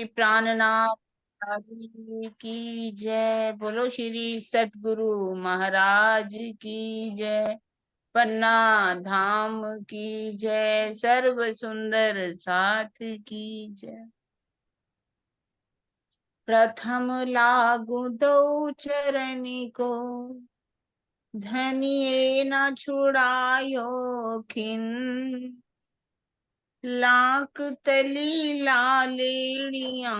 प्राणनाथ जी की जय। बोलो श्री सतगुरु महाराज की जय। पन्ना धाम की जय। सर्व सुंदर साथ की जय। प्रथम लागू दो चरनी को, धनिये न छुड़ायो खिन। लाख तली लालेड़िया,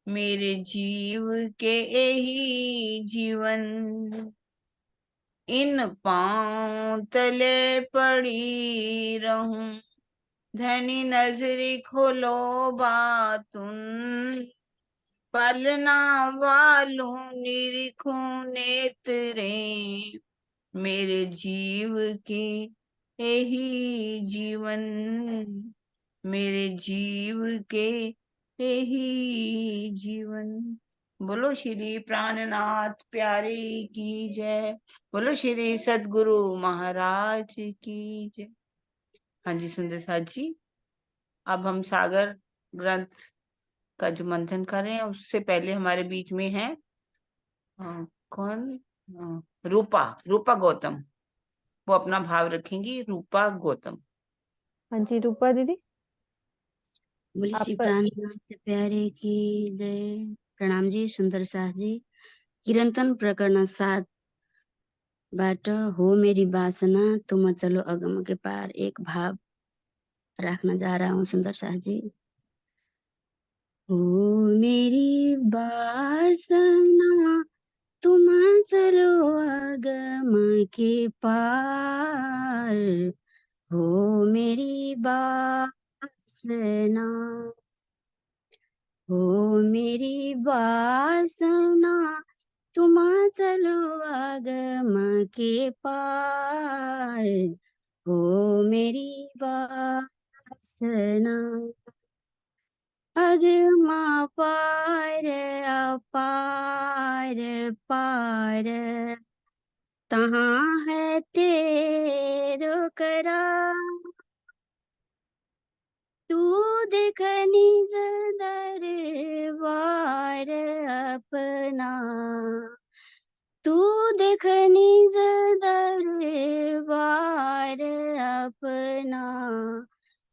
मेरे जीव के यही जीवन। इन पांव तले पड़ी रहूं, धनी नजरी खोलो बातुन। पलना वालों निरीखूं नेत्रे, मेरे जीव के यही जीवन। मेरे जीव के यही जीवन। बोलो श्री प्राणनाथ प्यारे की जय। बोलो श्री सतगुरु महाराज की जय। हाँ जी सुंदर साथ जी, अब हम सागर ग्रंथ का जो मंथन कर रहे हैं, उससे पहले हमारे बीच में है कौन, रूपा रूपा गौतम। वो अपना भाव रखेंगी। रूपा गौतम। हाँ जी रूपा दीदी, बोली श्री आप प्राणनाथ प्यारे की जय। प्रणाम जी सुंदर साथ जी। कीर्तन प्रकरण 7 बाट हो मेरी वासना तुम चलो अगम के पार एक भाव राख्न जा रहा हूँ सुंदर साथ जी। हो मेरी वासना तुम चलो अगम के पार। हो मेरी वासना, हो मेरी वासना तुम चलो अगम के पार। हो मेरी वासना, अगमा पार अपार पार। तहाँ है तेरो करा, तू देख निज दरबार अपना। तू देख निज दरबार अपना।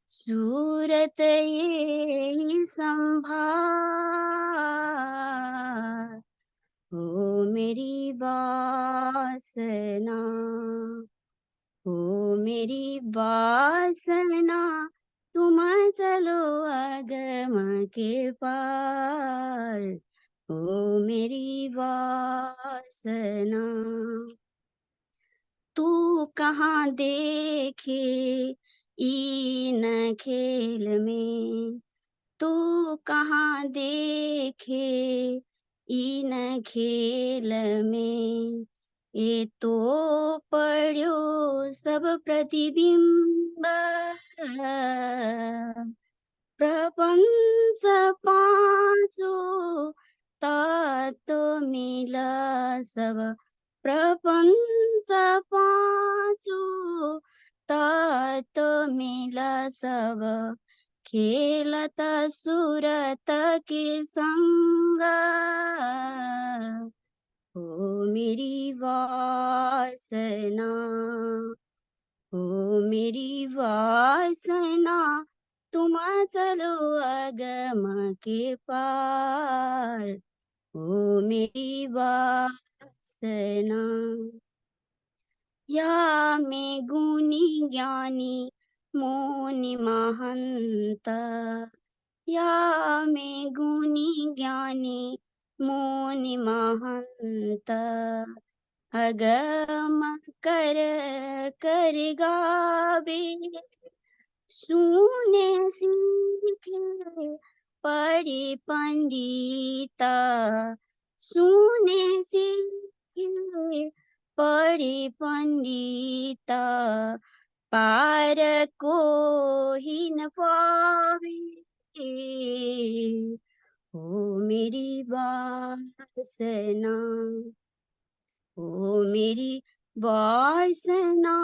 सूरत ये संभार। हो मेरी वासना, हो मेरी वासना तुम चलो अगम के पार। हो मेरी वासना, तू कहाँ देखे इन खेल में। तू कहाँ देखे इन खेल में। ये तो पढ़ो सब प्रतिबिंब, प्रपंच पांचो तत्व मिला सब। प्रपंच पांचो तत्व मिला सब। खेलत सूरत के संग। हो मेरी वासना, हो मेरी वासना तुम चलो अगम के पार। हो मेरी वासना, या में गुणी ज्ञानी मुनि महंत। या में गुणी ज्ञानी मुनि महंत। अगम कर कर गावे, सुने सीखे पढ़े पंडिता। सुने सीखे पढ़े पंडिता। पार को ही न पावे। हो मेरी वासना, हो मेरी वासना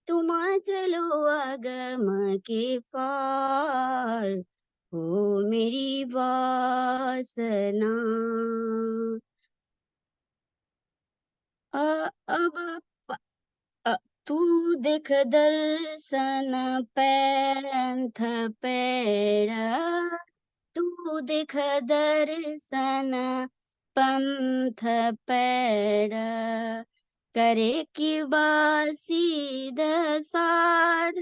तुम चलो अगम के पार। हो मेरी वासना। अब प- अ, तू देख दर्शन पैंथ पैड़ा, तू देख दर्शन पंथ पैड़ा, करे कि बासी दसाध,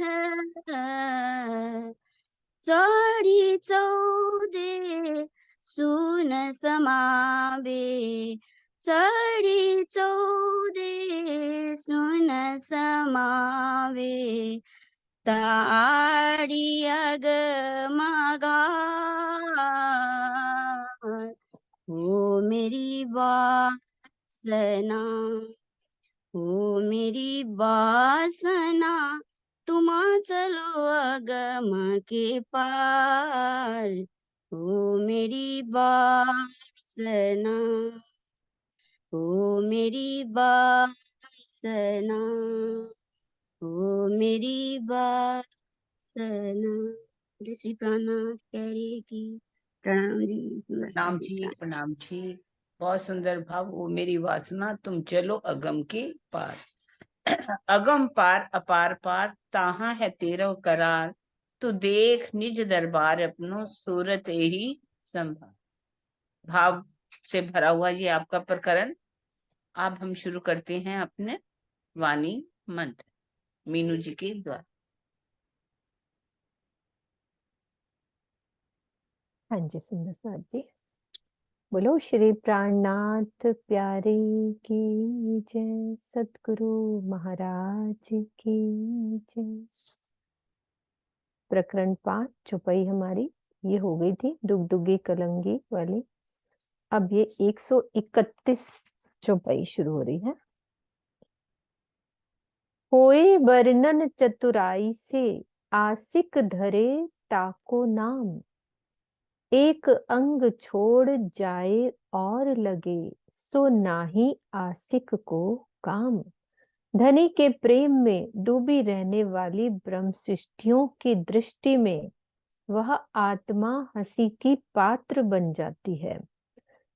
चढी चौदे सुन समावे, चढी चौदे सुन समावे, ताडी अगमगा, हो मेरी वासना, हो मेरी वासना, तुम चलो अगम के पार, हो मेरी वासना, हो मेरी वासना, हो मेरी वासना। बोले श्री प्राणनाथ प्यारे की। प्रणाम जी, प्रणाम जी, प्रणाम जी। बहुत सुंदर भाव। वो मेरी वासना, तुम चलो अगम के पार। अगम पार अपार पार, ताहा है तेरो करार, तू देख निज दरबार अपनो, सूरत यही संभार। भाव से भरा हुआ ये आपका प्रकरण। अब हम शुरू करते हैं अपने वाणी मंत्र मीनू जी के द्वारा। हाँ जी, सुंदर साथ जी। बोलो श्री प्राणनाथ प्यारे की जय, सतगुरु महाराज की जय। प्रकरण 5 चौपाई हमारी ये हो गई थी दुगदुगी कलंगी वाली। अब ये 131 चौपाई शुरू हो रही है। होए वर्णन चतुराई से, आसिक धरे ताको नाम, एक अंग छोड़ जाए और लगे, सो नाही आसिक को काम। धनी के प्रेम में डूबी रहने वाली ब्रह्म सृष्टियों की दृष्टि में वह आत्मा हंसी की पात्र बन जाती है,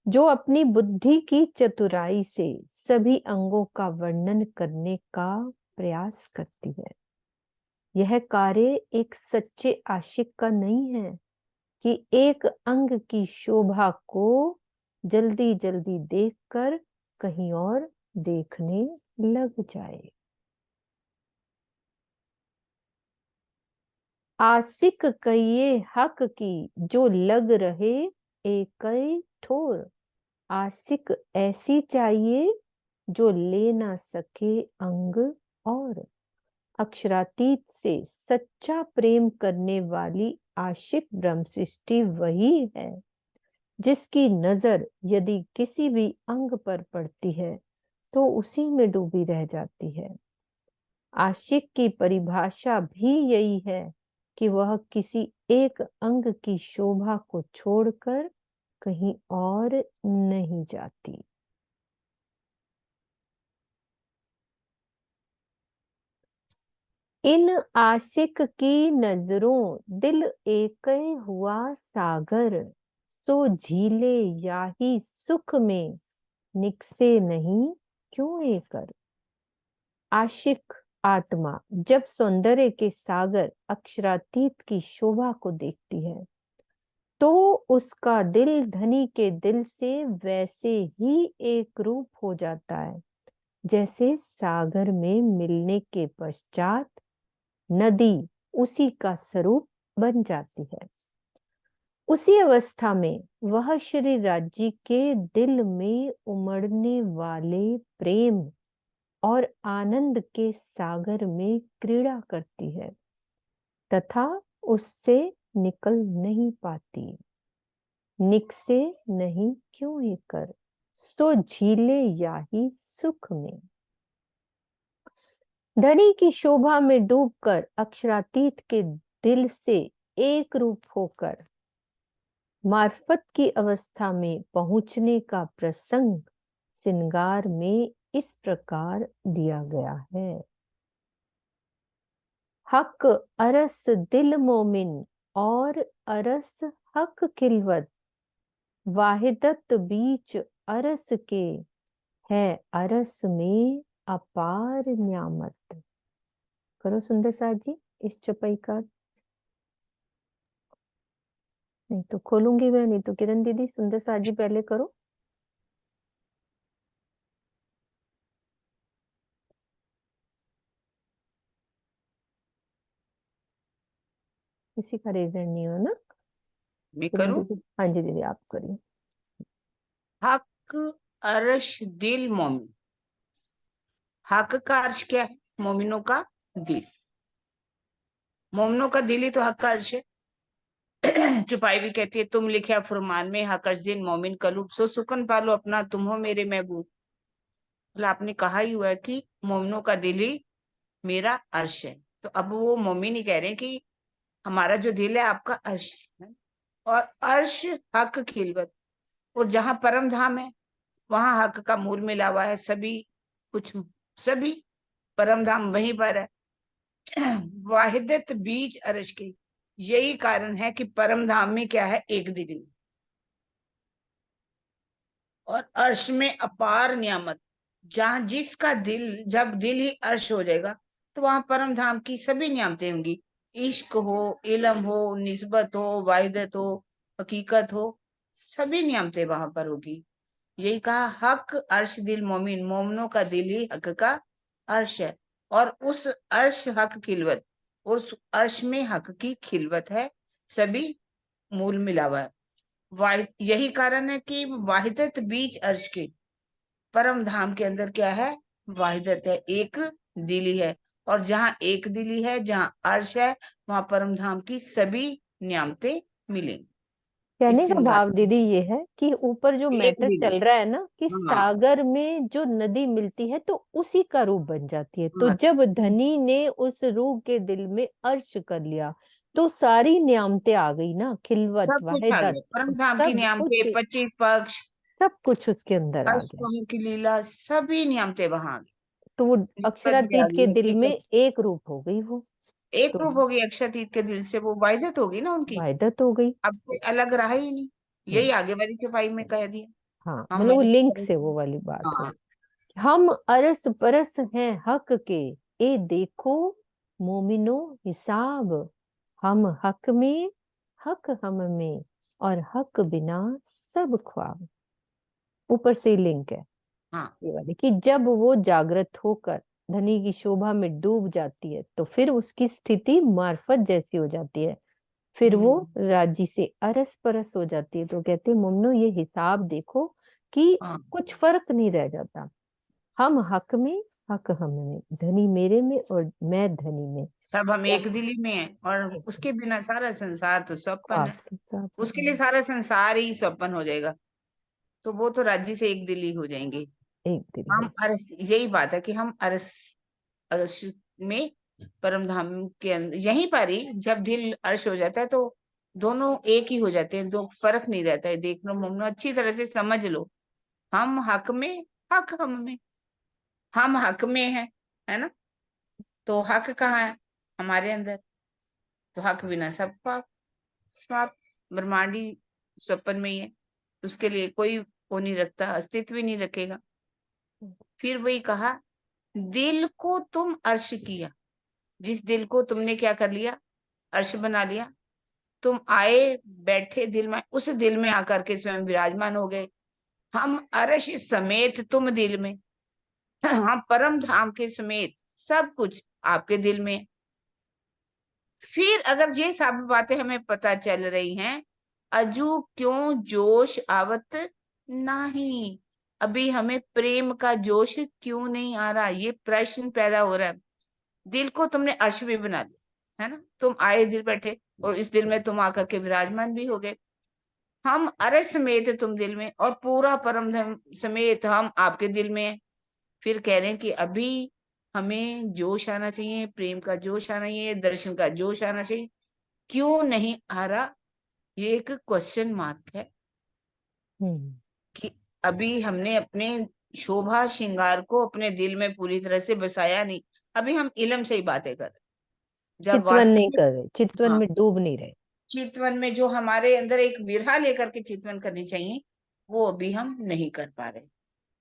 जो अपनी बुद्धि की चतुराई से सभी अंगों का वर्णन करने का प्रयास करती है। यह कार्य एक सच्चे आशिक का नहीं है कि एक अंग की शोभा को जल्दी जल्दी देखकर कहीं और देखने लग जाए। आशिक कहिए हक की, जो लग रहे एक ठोर। आशिक ऐसी चाहिए जो ले ना सके अंग और। अक्षरातीत से सच्चा प्रेम करने वाली आशिक ब्रह्म सृष्टि वही है जिसकी नजर यदि किसी भी अंग पर पड़ती है तो उसी में डूबी रह जाती है। आशिक की परिभाषा भी यही है कि वह किसी एक अंग की शोभा को छोड़कर कहीं और नहीं जाती। इन आशिक की नजरों दिल एक हुआ सागर, सो झीले याही सुख में निकसे नहीं क्यों एकर। आशिक आत्मा जब सौंदर्य के सागर अक्षरातीत की शोभा को देखती है तो उसका दिल धनी के दिल से वैसे ही एक रूप हो जाता है जैसे सागर में मिलने के पश्चात नदी उसी का स्वरूप बन जाती है। उसी अवस्था में वह श्री राज्य के दिल में उमड़ने वाले प्रेम और आनंद के सागर में क्रीड़ा करती है तथा उससे निकल नहीं पाती। निकसे नहीं क्यों एकर, सो झीले याही सुख में। धनी की शोभा में डूबकर अक्षरातीत के दिल से एक रूप होकर मार्फत की अवस्था में पहुंचने का प्रसंग सिंगार में इस प्रकार दिया गया है। हक अरस दिल मोमिन और अरस हक खिलवत, वाहिदत बीच अरस के, है अरस में अपार न्यामत। करो सुंदर साथ जी इस चौपाई का। नहीं तो खोलूंगी मैं, नहीं तो किरण दीदी, सुंदर साथ जी पहले करो। किसी का रीजन नहीं हो ना। मैं किरण करूं? दीदी, हाँ जी दीदी आप करिए। हक अर्श दिल मोमिन। हक का अर्श क्या है? मोमिनों का दिल। मोमिनों का दिल ही तो हक का अर्श है। चुपाई भी कहती है, तुम लिखे फरमान में हक अर्श दिल मोमिन कलूब, सो सुकन पालो अपना तुम हो मेरे महबूब। मतलब आपने कहा ही हुआ है कि मोमिनों का दिल ही मेरा अर्श है। तो अब वो मोमिन ही कह रहे हैं कि हमारा जो दिल है आपका अर्श है। और अर्श हक खिलवत, और जहां परम धाम है वहां हक का मूल मिला हुआ है। सभी कुछ, सभी परम धाम वहीं पर है। वाहिदत बीच अर्श की, यही कारण है कि परम धाम में क्या है? एक दिल। और अर्श में अपार नियामत, जहां जिसका दिल, जब दिल ही अर्श हो जाएगा तो वहां परम धाम की सभी नियामतें होंगी। इश्क हो, इल्म हो, निस्बत हो, वाहिदत हो, हकीकत हो, सभी नियामतें वहां पर होगी। यही कहा हक अर्श दिल मोमिन, मोमिनों का दिल ही हक का अर्श है। और उस अर्श हक खिलवत, उस अर्श में हक की खिलवत है, सभी मूल मिला हुआ है। यही कारण है कि वाहिदत बीच अर्श के, परम धाम के अंदर क्या है? वाहिदत है, एक दिली है। और जहां एक दिली है, जहां अर्श है, वहां परम धाम की सभी नियामतें मिलेंगी। कहने इस का श्रृंगार भाव दीदी ये है कि ऊपर जो एक मैटर दिली। चल रहा है ना, कि हाँ सागर में जो नदी मिलती है तो उसी का रूप बन जाती है। तो हाँ, जब धनी ने उस रूह के दिल में अर्श कर लिया तो सारी नियामतें आ गई ना, खिलवत, सब कुछ आ वाहिदत, गया। परम धाम की सब नियामतें, कुछ, 25 पक्ष, सब कुछ उसके अंदर आ गया। अष्टपहर की लीला, सभी नियामतें वहां आ गई। तो वो निस्बत भी आ अक्षरातीत के गई, दिल में हकीकत। एक रूप हो गई वो। एक तो रूप होगी अक्षतीत के दिल से, वो वाहिदत होगी ना उनकी। वाहिदत हो गई। अब कोई अलग रहा ही नहीं। यही नहीं, आगे वाली चौपाई में कह दिया। हाँ हम मतलब वो अरस लिंक परस से वो हैं। वाली बात हो। हाँ हम अरस परस हैं हक के, ए देखो मोमिनो हिसाब, हम हक में, हक हम में, और हक बिना सब ख्वाब। ऊपर से लिंक है हाँ। ये वाली, कि जब वो जागृत होकर धनी की शोभा में डूब जाती है तो फिर उसकी स्थिति मार्फत जैसी हो जाती है। फिर वो हम्म, राजी से अरस परस हो जाती है। तो कहते हैं मुमनो ये हिसाब देखो कि हाँ, कुछ फर्क नहीं रह जाता। हम हक में, हक हम में, धनी मेरे में और मैं धनी में। सब हम या एक दिली में हैं। और उसके बिना सारा संसार तो स्वप्न ख्वाब है। के साथ उसके लिए सारा संसार ही स्वप्न हो जाएगा। तो वो तो राज्य से एक दिली हो जाएंगे। एक दिन हो। हम अरस, यही बात है कि हम अरस, अर्श में, परम धाम के अंदर, यहीं पर ही जब दिल अर्श हो जाता है तो दोनों एक ही हो जाते हैं। दो फर्क नहीं रहता है। देख लो मुमनो, अच्छी तरह से समझ लो। हम हक में, हक हम में। हम हक में है ना? तो हक कहाँ है? हमारे अंदर। तो हक बिना सब पाप, पाप ब्रह्मांडी स्वप्न में ही है। उसके लिए कोई वो नहीं रखता, अस्तित्व ही नहीं रखेगा। फिर वही कहा, दिल को तुम अर्श किया। जिस दिल को तुमने क्या कर लिया? अर्श बना लिया। तुम आए, बैठे दिल में, उस दिल में आकर के स्वयं विराजमान हो गए। हम अर्श समेत तुम दिल में। हम परम धाम के समेत सब कुछ आपके दिल में। फिर अगर ये सब बातें हमें पता चल रही हैं, अजू क्यों जोश आवत नहीं? अभी हमें प्रेम का जोश क्यों नहीं आ रहा? ये प्रश्न पैदा हो रहा है। दिल को तुमने अर्श भी बना लिया है ना। तुम आए, दिल बैठे, और इस दिल में तुम आकर के विराजमान भी हो गए। हम अर्श समेत तुम दिल में, और पूरा परम धर्म समेत हम आपके दिल में हैं। फिर कह रहे हैं कि अभी हमें जोश आना चाहिए, प्रेम का जोश आना चाहिए, दर्शन का जोश आना चाहिए। क्यों नहीं आ रहा? ये एक क्वेश्चन मार्क है हम्म। कि अभी हमने अपने शोभा श्रृंगार को अपने दिल में पूरी तरह से बसाया नहीं। अभी हम इलम से ही बातें कर रहे हैं। जब चितवन नहीं वास्तविक, कर रहे, चितवन हाँ, में डूब नहीं रहे। चितवन में जो हमारे अंदर एक विरहा लेकर के चितवन करनी चाहिए, वो अभी हम नहीं कर पा रहे।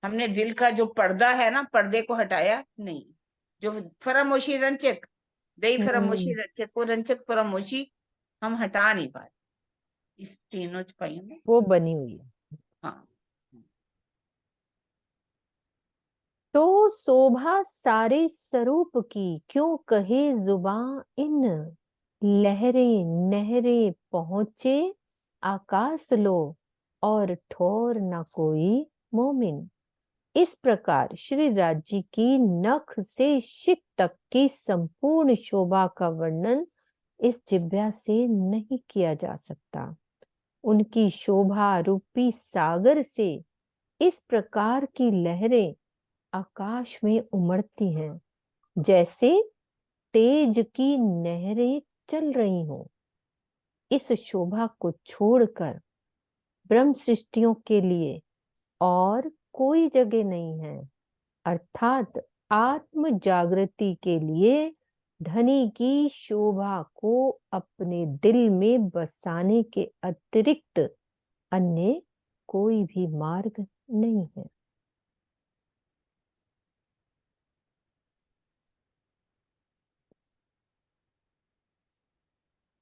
हमने दिल का जो पर्दा है ना, पर्दे को हटाया नहीं। जो फरामोशी रंचक, दई फरामोशी रंचक, वो रंचक फरामोशी हम हटा नहीं पा रहे इस तीनों चपाइयों में। वो बनी हुई है। हाँ। तो शोभा सारे स्वरूप की, क्यों कहे जुबां इन, लहरें नहरें पहुंचे आकाश लो, और ठोर न कोई मोमिन। इस प्रकार श्री राज जी की नख से शिख तक की संपूर्ण शोभा का वर्णन इस जिह्वा से नहीं किया जा सकता। उनकी शोभा रूपी सागर से इस प्रकार की लहरें आकाश में उमड़ती हैं, जैसे तेज की नहरें चल रही हों। इस शोभा को छोड़कर ब्रह्म सृष्टियों के लिए और कोई जगह नहीं है, अर्थात आत्म जागृति के लिए धनी की शोभा को अपने दिल में बसाने के अतिरिक्त अन्य कोई भी मार्ग नहीं है।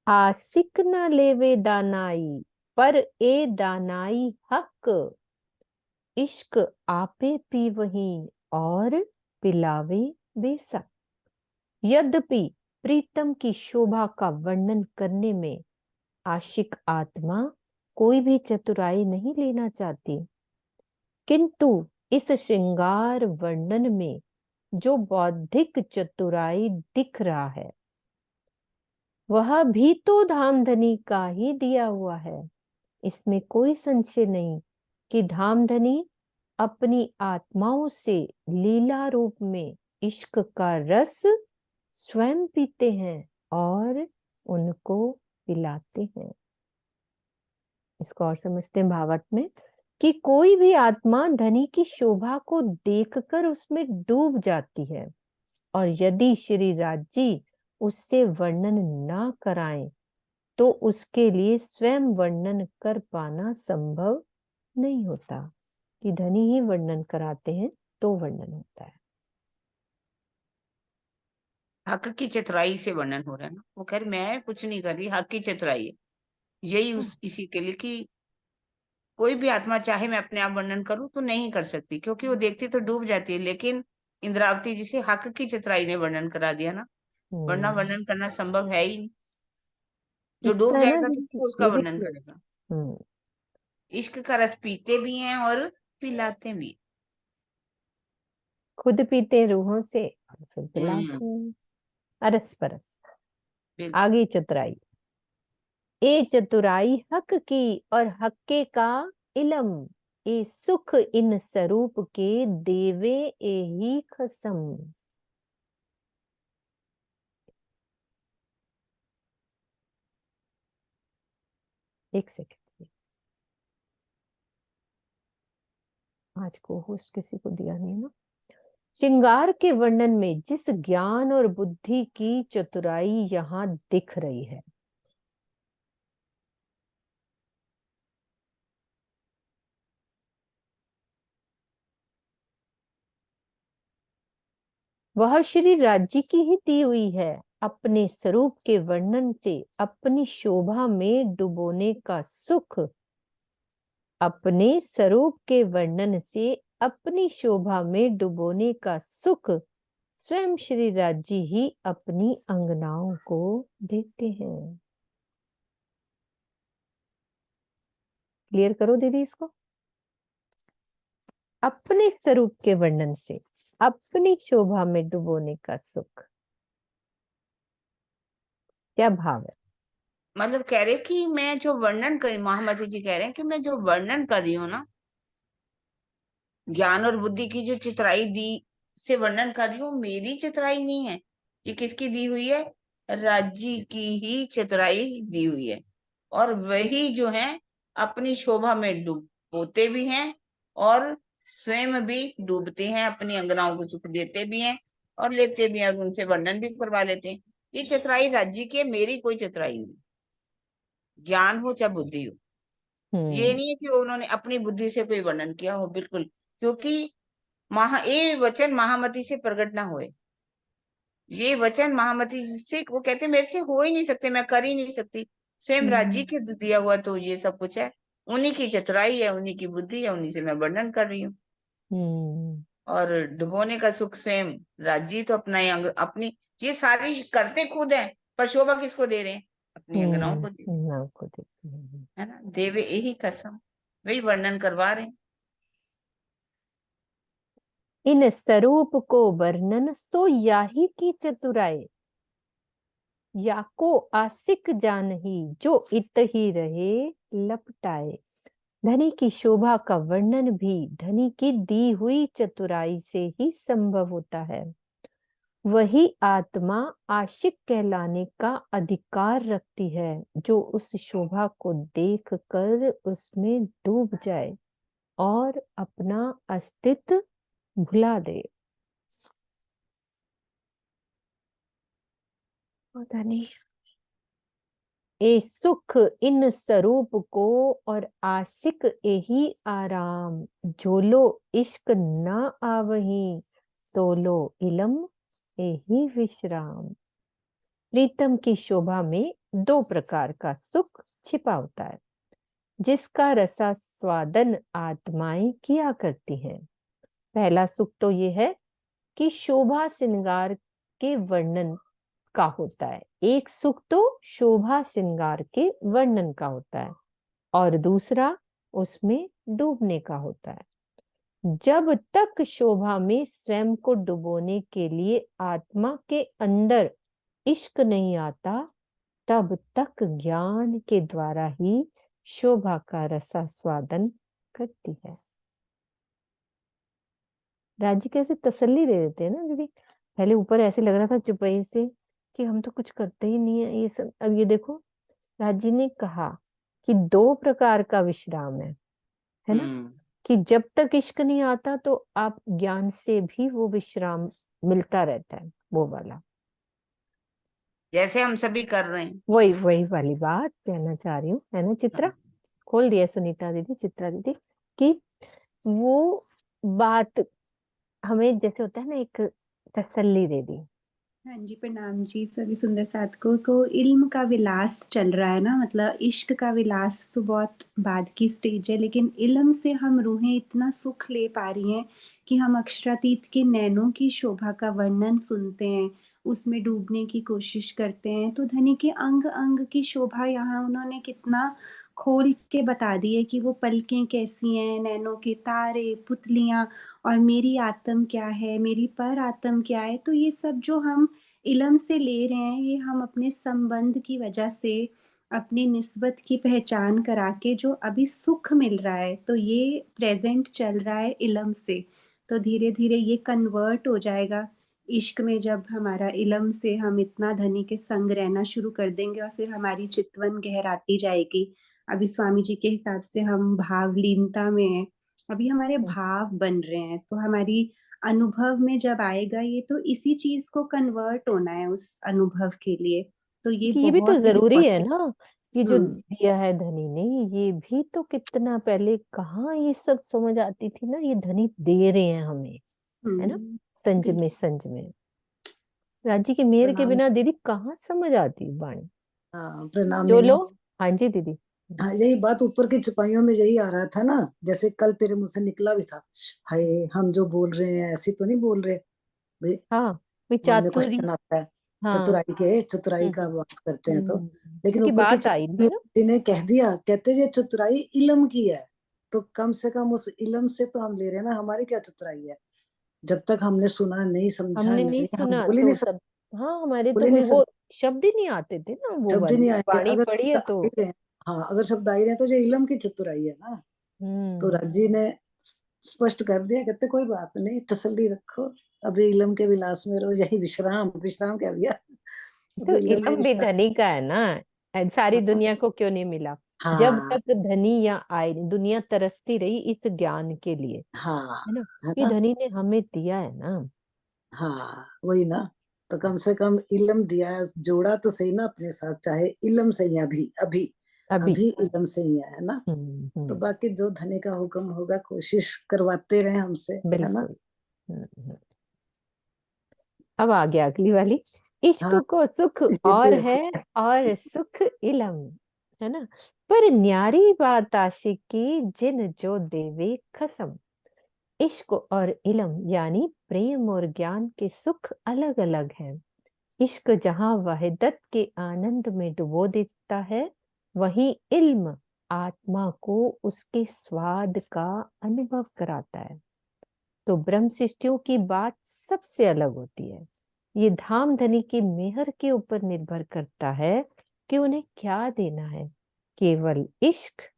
आसिक न लेवे दानाई, पर ए दानाई हक, इश्क आपे पी वही और पिलावे बेशक। यद्यपि प्रीतम की शोभा का वर्णन करने में आशिक आत्मा कोई भी चतुराई नहीं लेना चाहती, किंतु इस श्रृंगार वर्णन में जो बौद्धिक चतुराई दिख रहा है, वह भी तो धामधनी का ही दिया हुआ है। इसमें कोई संशय नहीं कि धामधनी अपनी आत्माओं से लीला रूप में इश्क का रस स्वयं पीते हैं और उनको पिलाते हैं। इसको और समझते हैं भावार्थ में कि कोई भी आत्मा धनी की शोभा को देखकर उसमें डूब जाती है, और यदि श्री राज जी उससे वर्णन ना कराएं तो उसके लिए स्वयं वर्णन कर पाना संभव नहीं होता, कि धनी ही वर्णन कराते हैं तो वर्णन होता है। हक की चतुराई से वर्णन हो रहा है ना, वो कह रही मैं कुछ नहीं कर रही, हक की चतुराई है। यही इसी के लिए कि कोई भी आत्मा चाहे मैं अपने आप वर्णन करूं तो नहीं कर सकती, क्योंकि वो देखती तो डूब जाती है। लेकिन इंद्रावती जी से हक की चतुराई ने वर्णन करा दिया ना, वरना वर्णन करना संभव है ही नहीं। जो डूब इसका है ना जाएगा तो दीदी, क्यों उसका ये भी वर्णन करेगा। हम्म, इश्क का रस पीते भी हैं और पिलाते भी। खुद पीते हैं रूहों से और फिर हम्म। पिलाते हैं अरस परस। बिल्कुल। आगे चतुराई, ए चतुराई हक की और हक्के का इलम, ए सुख इन स्वरूप के देवे ए ही खसम। एक सेकंड, आज को होस्ट किसी को दिया नहीं ना। श्रृंगार के वर्णन में जिस ज्ञान और बुद्धि की चतुराई यहाँ दिख रही है, वह श्री राज्य की ही दी हुई है। अपने स्वरूप के वर्णन से अपनी शोभा में डुबोने का सुख, अपने स्वरूप के वर्णन से अपनी शोभा में डुबोने का सुख स्वयं श्री राज्य ही अपनी अंगनाओं को देते हैं। क्लियर करो दीदी इसको। अपने स्वरूप के वर्णन से अपनी शोभा में डुबोने का सुख, क्या भाव है? मतलब कह रहे कि मैं जो वर्णन करी, महामती जी कह रहे हैं कि मैं जो वर्णन कर रही हूँ ना, ज्ञान और बुद्धि की जो चितराई दी से वर्णन कर रही हूँ, मेरी चितराई नहीं है। ये किसकी दी हुई है? राज्य की ही चितराई दी हुई है। और वही जो है अपनी शोभा में डूबते भी हैं और स्वयं भी डूबते हैं, अपनी अंगनाओं को सुख देते भी हैं और लेते भी हैं, और उनसे वर्णन भी करवा लेते हैं। ये चितराई राज्य की है, मेरी कोई चितराई नहीं। ज्ञान हो चाहे बुद्धि हो। ये हम्म नहीं है कि उन्होंने अपनी बुद्धि से कोई वर्णन किया हो, बिल्कुल, क्योंकि ये वचन महामती से प्रकट ना हुए। ये वचन महामती से, वो कहते मेरे से हो ही नहीं सकते, मैं कर ही नहीं सकती। स्वयं राज्य के दिया हुआ तो ये सब कुछ है, उन्हीं की चतुराई है, उन्हीं की बुद्धि है, उन्हीं से मैं वर्णन कर रही हूँ। हम्म और डुबोने का सुख स्वयं राज्य तो अपना ही अंग, अपनी, ये सारी करते खुद है, पर शोभा किसको दे रहे हैं? अपनी अंगनाओं को दे रहे नाम को देखते हैं। हैं, है ना, देवे यही कसम, वही वर्णन करवा रहे हैं। इन स्वरूप को वर्णन सो याही की चतुराई, या को आसिक जानही जो इत ही रहे लपटाए। धनी की शोभा का वर्णन भी धनी की दी हुई चतुराई से ही संभव होता है। वही आत्मा आशिक कहलाने का अधिकार रखती है जो उस शोभा को देख कर उसमें डूब जाए और अपना अस्तित्व भुला दे। पता नहीं, ए सुख इन स्वरूप को और आशिक यही आराम, जो लो इश्क न आवही तो लो इलम यही विश्राम। प्रीतम की शोभा में दो प्रकार का सुख छिपा होता है जिसका रसा स्वादन आत्माएं किया करती हैं। पहला सुख तो ये है कि शोभा श्रृंगार के वर्णन का होता है। एक सुख तो शोभा श्रृंगार के वर्णन का होता है और दूसरा उसमें डूबने का होता है। जब तक शोभा में स्वयं को डुबोने के लिए आत्मा के अंदर इश्क नहीं आता, तब तक ज्ञान के द्वारा ही शोभा का रसास्वादन करती है। राजी कैसे तसल्ली दे देते हैं ना दीदी। पहले ऊपर ऐसे लग रहा था चुपई से कि हम तो कुछ करते ही नहीं है ये सब, अब ये देखो राजी ने कहा कि दो प्रकार का विश्राम है ना, कि जब तक इश्क नहीं आता तो आप ज्ञान से भी वो विश्राम मिलता रहता है, वो वाला। जैसे हम सभी कर रहे हैं। वही वही वाली बात कहना चाह रही हूँ, है ना चित्रा? खोल दिया सुनीता दीदी, चित्रा दीदी, कि वो बात हमें जैसे होता है ना एक तसल्ली दे दी। हाँ जी, प्रणाम जी सभी सुंदर साधकों को। इल्म का विलास चल रहा है ना, मतलब इश्क का विलास तो बहुत बाद की स्टेज है, लेकिन इल्म से हम रूहें इतना सुख ले पा रही हैं कि हम अक्षरातीत के नैनों की शोभा का वर्णन सुनते हैं, उसमें डूबने की कोशिश करते हैं। तो धनी के अंग अंग की शोभा यहाँ उन्होंने कितना खोल के बता दी है कि वो पलकें कैसी हैं, नैनों के तारे, पुतलियां, और मेरी आत्म क्या है, मेरी पर आत्म क्या है। तो ये सब जो हम इल्म से ले रहे हैं, ये हम अपने संबंध की वजह से अपनी निस्बत की पहचान करा के जो अभी सुख मिल रहा है, तो ये प्रेजेंट चल रहा है इल्म से। तो धीरे धीरे ये कन्वर्ट हो जाएगा इश्क में, जब हमारा इल्म से हम इतना धनी के संग रहना शुरू कर देंगे और फिर हमारी चितवन गहराती जाएगी। अभी स्वामी जी के हिसाब से हम भावलीनता में हैं, अभी हमारे भाव बन रहे हैं, तो हमारी अनुभव में जब आएगा ये, तो इसी चीज को कन्वर्ट होना है उस अनुभव के लिए। तो ये कि ये भी तो बहुत जरूरी है इम्पोर्टेंट। ना, ये जो दिया है धनी ने, ये भी तो कितना पहले कहाँ ये सब समझ आती थी ना, ये धनी दे रहे हैं हमें, है ना, संज में संज में। राजी की मेहर के प्रणाम। बिना दीदी कहाँ समझ आती वाणी। हाँ, प्रणाम जो मीनू। लो, हाँ जी दीदी। हाँ, यही बात ऊपर की छपाइयों में यही आ रहा था ना, जैसे कल तेरे मुंह से निकला भी था। हाय, हम जो बोल रहे हैं ऐसे तो नहीं बोल रहे भाई। हाँ वे मन में चातुरी, क्वेश्चन आता है, हाँ। चतुराई का बात करते हैं तो। लेकिन क्योंकि ऊपर की बात आई थी छपाइयों ना। में ने कह दिया, कहते ये चतुराई इल्म की है, तो कम से कम उस इल्म से तो हम ले रहे हैं ना, हमारी क्या चतुराई है? जब तक हमने सुना नहीं, समझा हमने नहीं नहीं, हम सुना बोल ही नहीं तो सकते, तब, हाँ हमारे बोल तो ही कोई नहीं वो सकते, शब्द ही नहीं आते थे ना, वो शब्द ही नहीं वाली आएंगे। वाणी अगर पढ़ी शब्द है आ तो। ही रहे हैं, हाँ, अगर शब्द आ ही रहे हैं तो जो इलम की चतुराई है ना। तो हम्म राजी ने स्पष्ट कर दिया, कहते कोई बात नहीं, तसल्ली रखो, अभी इलम के विलास में रहो, यही विश्राम, विश्राम कह दिया, तो अभी इलम में इलम भी विश्राम। धनी का है ना, सारी दुनिया को क्यों नहीं मिला? जब हाँ तक धनी या आए नहीं, दुनिया तरसती रही इस ज्ञान के लिए, हाँ, है ना, है ये ना, धनी ने हमें दिया है ना। हाँ वही ना। तो कम से कम इलम दिया है, जोड़ा तो सही ना अपने साथ, चाहे इलम सही है अभी अभी। अभी अभी इलम से ही है ना। तो बाकी जो धनी का हुक्म होगा कोशिश करवाते रहे हमसे, है ना। बिल्कुल। अब आ गया अगली वाली। इश्क हाँ, को सुख ये और भी ऐसे है और सुख इलम, है ना। पर न्यारी बात आशिक की जिन जो देवे कसम। इश्क और इलम यानी प्रेम और ज्ञान के सुख अलग अलग हैं। इश्क जहां वहदत के आनंद में डुबो देता है, वहीं इल्म आत्मा को उसके स्वाद का अनुभव कराता है। तो ब्रह्म शिष्टियों की बात सबसे अलग होती है। ये धाम धनी की मेहर के ऊपर निर्भर करता है कि उन्हें क्या देना है, केवल इश्क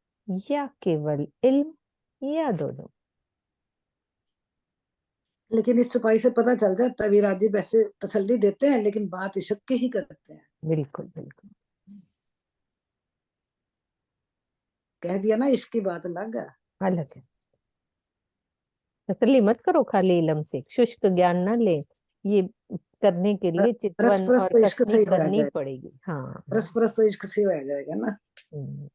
या केवल इल्म या दोनों। लेकिन इस छुपाई से पता चल जाता है, विराट जी वैसे तसल्ली देते हैं लेकिन बात इश्क की ही करते हैं। बिल्कुल बिल्कुल कह दिया ना, इश्क की बात अलग है। अलग है। तसल्ली मत करो खाली इलम से, शुष्क ज्ञान ना ले। ये करने के लिए रस चितवन परस और तो इश्क कसनी से ही होया करनी जाएगा, पड़ेगी। हाँ रस परस तो इश्क से ही होया जाएगा ना। हम्म।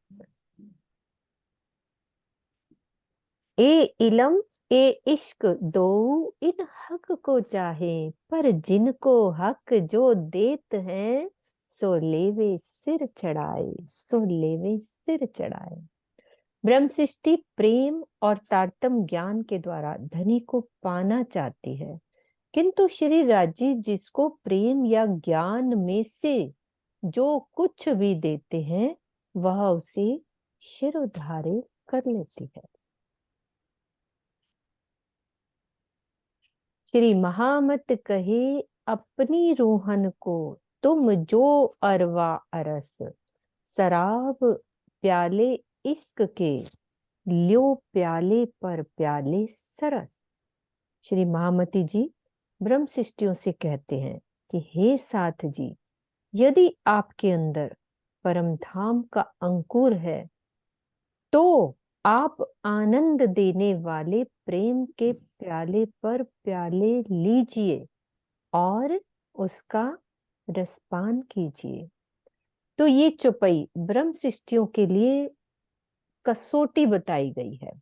ए इलम ए इश्क दो इन हक को चाहे, पर जिनको हक जो देत हैं, सो लेवे सिर चढ़ाए, सो लेवे सिर चढ़ाए। ब्रह्म सृष्टि प्रेम और तारतम ज्ञान के द्वारा धनी को पाना चाहती है, किंतु श्री राजी जिसको प्रेम या ज्ञान में से जो कुछ भी देते हैं, वह उसे शिरोधार्य कर लेती है। श्री महामत कहे अपनी रूहन को, तुम जो अरवा अरस, शराब प्याले इश्क के, ल्यो प्याले पर प्याले सरस। श्री महामती जी ब्रह्म शिष्टियों से कहते हैं कि हे साथ जी, यदि आपके अंदर परम धाम का अंकुर है, तो आप आनंद देने वाले प्रेम के प्याले पर प्याले लीजिए और उसका रसपान कीजिए। तो ये चौपाई ब्रह्म शिष्टियों के लिए कसौटी बताई गई है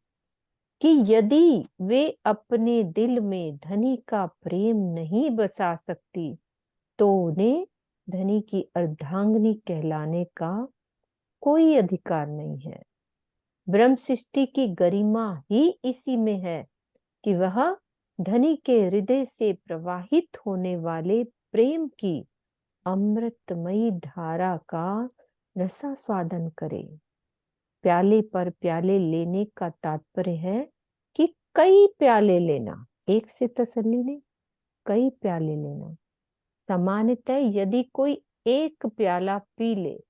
कि यदि वे अपने दिल में धनी का प्रेम नहीं बसा सकती, तो उन्हें धनी की अर्धांगिनी कहलाने का कोई अधिकार नहीं है। ब्रह्म सृष्टि की गरिमा ही इसी में है कि वह धनी के हृदय से प्रवाहित होने वाले प्रेम की अमृतमयी धारा का रसास्वादन करे। प्याले पर प्याले लेने का तात्पर्य है कि कई प्याले लेना, एक से तसल्ली नहीं, कई प्याले लेना। सामान्यतः यदि कोई एक प्याला पी ले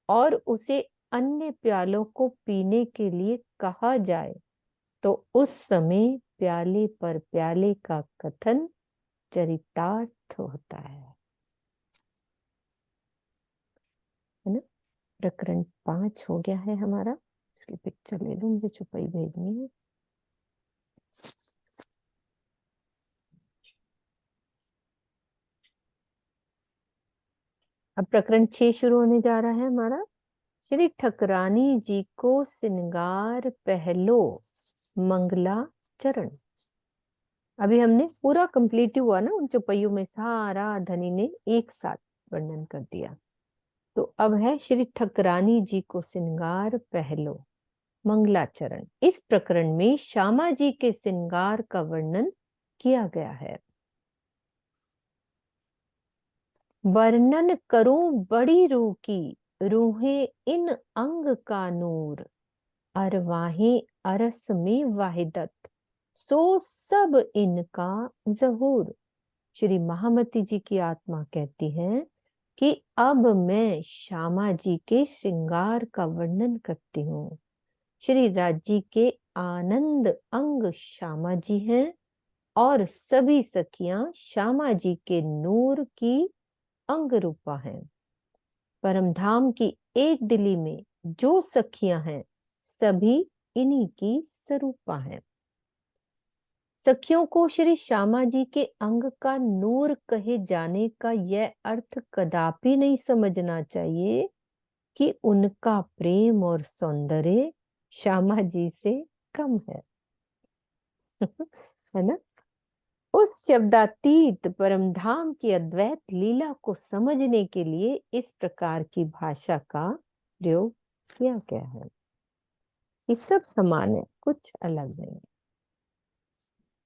और उसे अन्य प्यालों को पीने के लिए कहा जाए, तो उस समय प्याले पर प्याले का कथन चरितार्थ होता है ना। प्रकरण 5 हो गया है हमारा। इसकी पिक्चर ले लो, मुझे छुपाई भेजनी है। अब प्रकरण 6 शुरू होने जा रहा है हमारा। श्री ठकरानी जी को श्रृंगार पहलो मंगला चरण। अभी हमने पूरा कंप्लीट हुआ ना, उन चौपाइयों में सारा धनी ने एक साथ वर्णन कर दिया। तो अब है श्री ठकरानी जी को श्रृंगार पहलो मंगलाचरण। इस प्रकरण में श्यामा जी के श्रृंगार का वर्णन किया गया है। वर्णन करूं बड़ी रूह की, रूहें इन अंग का नूर, अरवाहें अरस में वाहिदत, सो सब इनका जहूर। श्री महामती जी की आत्मा कहती है कि अब मैं श्यामा जी के श्रृंगार का वर्णन करती हूँ। श्री राजी के आनंद अंग श्यामा जी हैं और सभी सखियां श्यामा जी के नूर की अंग रूपा हैं। परमधाम की एक दिली में जो सखियां हैं, सभी इन्हीं की स्वरूपा हैं। सखियों को श्री श्यामा जी के अंग का नूर कहे जाने का यह अर्थ कदापि नहीं समझना चाहिए कि उनका प्रेम और सौंदर्य श्यामा जी से कम है। है ना? उस शब्दातीत परमधाम की अद्वैत लीला को समझने के लिए इस प्रकार की भाषा का प्रयोग किया गया है। ये सब समान है, कुछ अलग नहीं।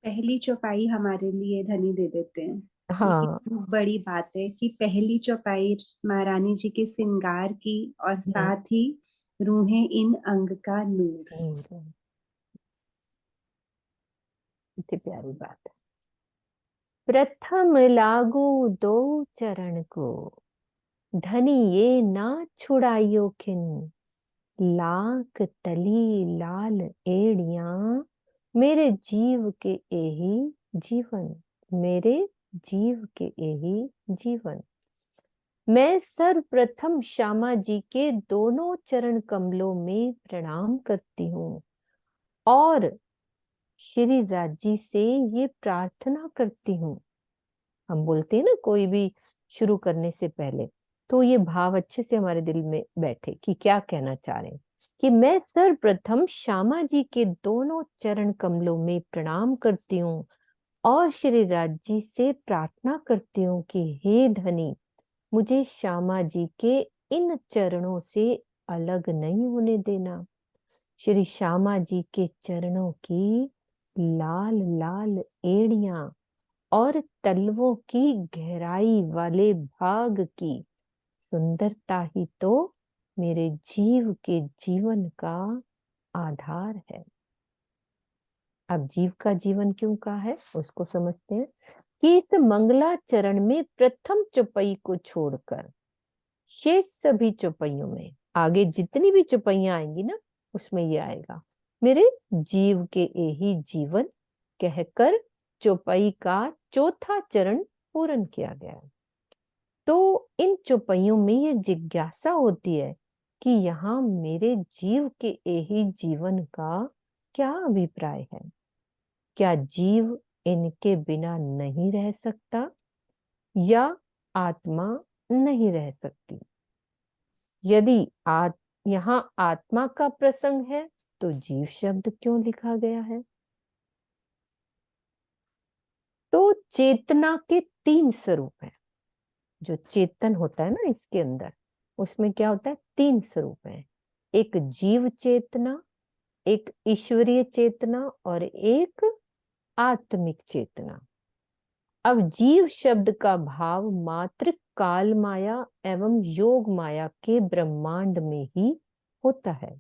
पहली चौपाई हमारे लिए धनी दे देते हैं। हाँ, ये बड़ी बात है कि पहली चौपाई महारानी जी के श्रृंगार की और साथ ही रूहें इन अंग का नूर। कितनी प्यारी बात है। प्रथम लागू दो चरण को, धनी ये ना छुड़ाइयो खिन, लाख तली लाल एड़ियां, मेरे जीव के एही जीवन, मेरे जीव के एही जीवन। मैं सर्वप्रथम श्यामा जी के दोनों चरण कमलों में प्रणाम करती हूँ और श्री राजी से ये प्रार्थना करती हूँ। हम बोलते हैं ना कोई भी शुरू करने से पहले, तो ये भाव अच्छे से हमारे दिल में बैठे कि क्या कहना चाह रहे हैं। कि मैं सर्वप्रथम श्यामा जी के दोनों चरण कमलों में प्रणाम करती हूँ और श्री राजी से प्रार्थना करती हूँ कि हे धनी, मुझे श्यामा जी के इन चरणों से अलग नहीं होने देना। श्री श्यामा जी के चरणों की लाल लाल एड़ियां और तलवों की गहराई वाले भाग की सुंदरता ही तो मेरे जीव के जीवन का आधार है। अब जीव का जीवन क्यों कहा है उसको समझते हैं कि इस मंगलाचरण में प्रथम चौपाई को छोड़कर शेष सभी चौपाइयों में, आगे जितनी भी चौपाइयां आएंगी ना उसमें ये आएगा, मेरे जीव के यही जीवन कहकर चौपाई का चौथा चरण पूर्ण किया गया है। तो इन चौपाइयों में ये जिज्ञासा होती है कि यहाँ मेरे जीव के यही जीवन का क्या अभिप्राय है। क्या जीव इनके बिना नहीं रह सकता या आत्मा नहीं रह सकती? यदि यहाँ आत्मा का प्रसंग है तो जीव शब्द क्यों लिखा गया है? तो चेतना के 3 स्वरूप हैं। जो चेतन होता है ना इसके अंदर, उसमें क्या होता है? 3 स्वरूप हैं। एक जीव चेतना, एक ईश्वरीय चेतना और एक आत्मिक चेतना। अब जीव शब्द का भाव मात्र काल माया एवं योग माया के ब्रह्मांड में ही होता है।